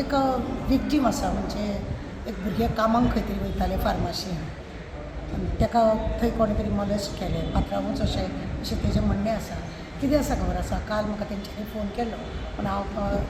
एक विक्टीम आसा म्हणजे एक भुरगे कामाक खंय तरी वयताले फार्मासीन आनी ताका थंय कोणे तरी मॉलेस्ट केलें पात्रांवूच अशें तेजें म्हणणें आसा. कितें आसा खबर आसा, काल म्हाका तेंच्यांनी फोन केल्लो पूण हांव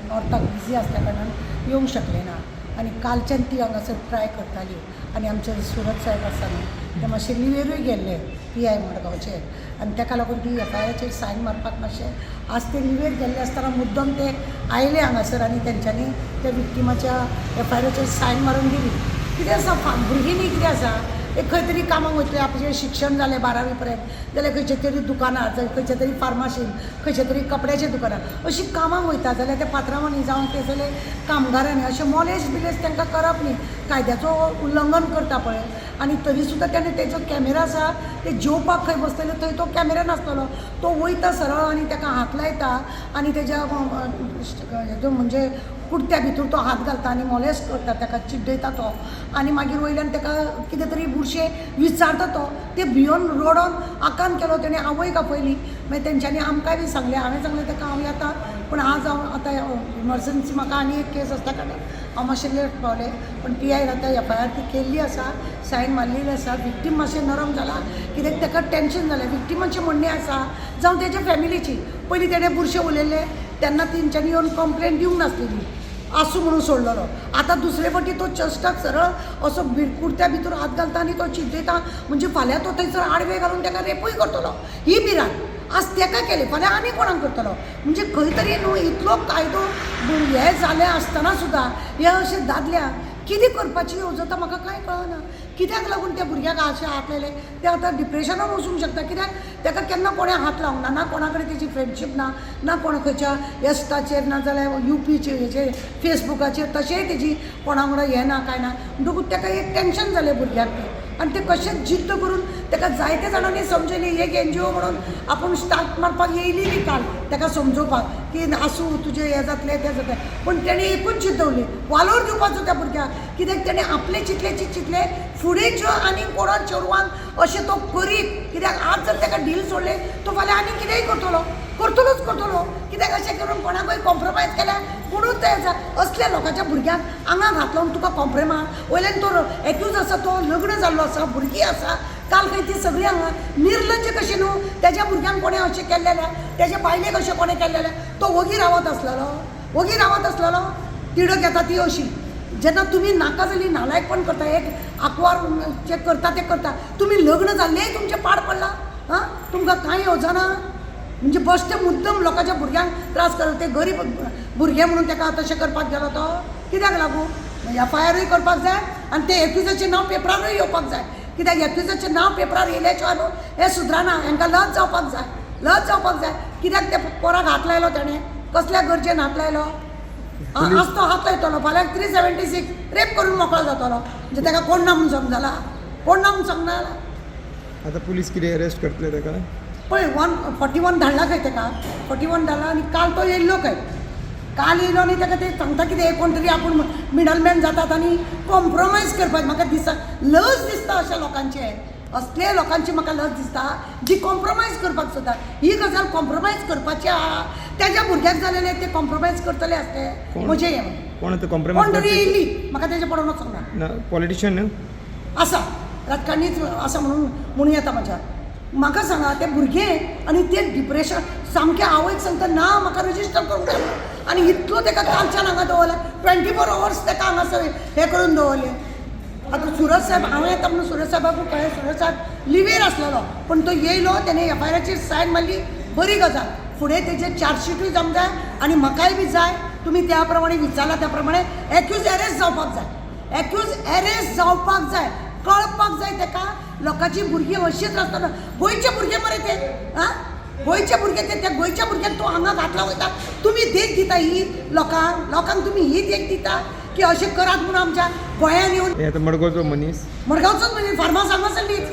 नॉर्थाक बिजी आसल्या कारणान येवंक शकलें ना आनी कालच्यान ती हांगासर ट्राय करताली आनी आमचे सुरत साहेब आसा न्ही ते मातशे लिवेरूय गेल्ले PI मडगांवचे आनी ताका लागून ती FIR सायन मारपाक मातशें आज ते लिवेर गेल्ले आसतना मुद्दम ते आयले हांगासर आनी तेंच्यांनी त्या विक्टिमाच्या FIR सायन मारून दिली. कितें आसा भुरगीं न्ही कितें आसा एक खंय तरी कामाक वयतले आपणें शिक्षण जालें 12वी पर्यंत जाल्यार खंयचे तरी दुकानार खंयचे तरी फार्मासीन खंयचे तरी कपड्याच्या दुकानार अशीं कामाक वयता जाल्यार ते पात्रांवांनी जावं ते सगळे कामगारांनी अशें मॉलेज बिलेज तांकां करप न्ही कायद्याचो उल्लंघन करता पळय. आनी तरी सुद्दां तेणें तेजो कॅमेरा आसा ते जेवपाक खंय बसलेलो थंय तो कॅमेरा नासतलो तो वयता सरळ आनी ताका हात लायता आनी तेज्या हेजो म्हणजे कुर्त्या भितर तो हात घालता आनी मॉलेस्ट करता ताका चिड्डयता तो आनी मागीर वयल्यान ताका कितें तरी बुरशे विचारता तो ते भियोन रडोन आकांत केलो तेणें आवयक आपयली. मागीर तेंच्यांनी आमकांय बी सांगलें हांवें सांगलें ताका हांव येता पूण आज हांव आतां इमर्जन्सी म्हाका आनी एक केस आसता कारणान हांव मातशें लेट पावलें पण PI आतां FIR ती केल्ली आसा सायन मारलेली आसा. विक्टीम मातशें नरम जाला कित्याक ताका टेन्शन जालें विक्टिमाचें म्हणणें आसा जावं तेज्या फॅमिलीची पयलीं तेणें बुरशे उलयल्ले तेन्ना तेंच्यांनी येवन कंप्लेन दिवंक नासलेली आसूं म्हणून सोडलेलो. आतां दुसरे फावटी तो चस्टाक सरळ असो कुर्त्या भितर हात घालता आनी तो चिड्डयता म्हणजे फाल्यां तो थंयसर आडवे घालून ताका रेपूय करतलो ही भिरांत आज ताका केलें फाल्यां आनी कोणाक करतलो म्हणजे खंय तरी न्हू इतलो कायदो हे जालें आसतना सुद्दां हे अशें दादल्याक कितें करपाची येवजता म्हाका कांय कळना. कित्याक लागून त्या भुरग्याक अशें हात लायले ते आतां डिप्रेशनान वचूंक शकता कित्याक ताका केन्ना कोणें हात लावंक ना कोणा कडेन तेजी फ्रेंडशीप ना कोणा खंयच्या एस्टाचेर ना जाल्यार UPचेर हेचेर फेसबुकाचेर तशेंय तेजी कोणा वांगडा हें ना कांय ना म्हणटकूच ताका एक टेन्शन जालें भुरग्याक तें आनी ते कशेंच जिद्द करून ताका जायत्या जाणांनी समजयली एक NGO म्हणून आपूण स्टार्ट मारपाक येयली न्ही काल ताका समजोवपाक की आसूं तुजें हें जातलें तें जातलें पूण तेणें एकूच जिद्द उरली वालोर दिवपाचो त्या भुरग्याक कित्याक तेणें आपलें चिंतलें फुडें ज्यो आनी कोणा चेडवान अशें तो करीत कित्याक आज जर ताका डील सोडलें तो फाल्यां आनी कितेंय करतलोच कित्याक अशें करून कोणाकूय कॉम्प्रोमायज केल्यार कोणूच असल्या लोकांच्या भुरग्यांक आंगाक हात लावन तुका कॉम्प्रोमायज वयल्यान तो एक्यूज आसा तो लग्न जाल्लो आसा भुरगीं आसा काल खंय ती सगळीं हांगा निर्लज्ज कशी न्हू तेज्या भुरग्यांक कोणें अशें केल्लें तेज्या बायलेक अशें कोणें केल्लें तो वगी रावत आसलेलो तिडक येता ती अशी जेन्ना तुमी नाका जाली नालायकपण करता एक आंकवार चेक करता ते करता तुमी लग्न जाल्लेंय तुमचें पाड पडलां हां तुमकां कांय येवजना म्हणजे बश्टे मुद्दम लोकांच्या भुरग्यांक त्रास करता ते गरीब भुरगे म्हणून ताका तशें करपाक गेलो तो कित्याक लागून FIRूय करपाक जाय आनी ते एक्युजाचें नांव पेपरारूय येवपाक जाय कित्याक एक्युजाचें नांव पेपरार येयल्याच्या न्हू हें सुदारना हांकां लज जावपाक जाय कित्याक ते पोराक हात लायलो ताणें कसल्या गरजेन हात लायलो आज तो हात लायतलो फाल्यां 376 रेप करून मोकळो जातलो म्हणजे ताका कोण ना म्हणून समजला कोण ना म्हणून समजला. आतां पुलीस कितें अरेस्ट करतले ताका पळय 141 धाडला खंय ताका 41 धाडला आनी काल तो येयल्लो खंय काल येयलो आनी ताका ते सांगता कितें कोण तरी आपूण मिडलमॅन जातात आनी कॉम्प्रोमायज करपाक म्हाका लज दिसता अशा लोकांचे असले लोकांची म्हाका लज दिसता जी कॉम्प्रोमायज करपाक सोदता ही गजाल कॉम्प्रोमायज करपाची आहा तेज्या भुरग्याक जालेले ते कॉम्प्रोमायज करतले आसते म्हजें हें कोण कॉम्प्रोमायज कोण तरी येयल्ली म्हाका तेजें पडोवनच सांगना पॉलिटिशियन आसा राजकारणीच आसा म्हणून येता म्हाज्या म्हाका सांगा ते भुरगे आनी ते डिप्रेशन सामकें आवयक सांगता ना म्हाका रजिस्टर करूंक जाय आनी इतलो ताका कालच्यान हांगा दवरला 24 hours ताका हांगासर हें करून दवरलें. आतां सुरज साहेब हांव येता म्हणून सुरज साहेबाकूय कळ्ळें सुरज साहेब लिवेर आसलेलो पण तो येयलो तेणें FIRचेर सायन मारली बरी गजाल फुडें तेजें चार्जशीटूय जावंक जाय आनी म्हाकाय बी जाय तुमी त्या प्रमाणे विचारला त्या प्रमाणे एक्यूज अरेस्ट जावपाक जाय कळपाक जाय ताका लोकांची भुरगीं अशीच आसतना गोंयचे भुरगे मरे ते हां गोंयचे भुरगे ते त्या गोंयच्या भुरग्यांक तूं हांगा घातला वयता तुमी देख दिता ही लोकांक तुमी ही देख दिता की अशें करात म्हणून आमच्या गोंयांत येवन मडगांवचो मनीस मडगांवचोच म्हणजे फार्मास हांगासरलीच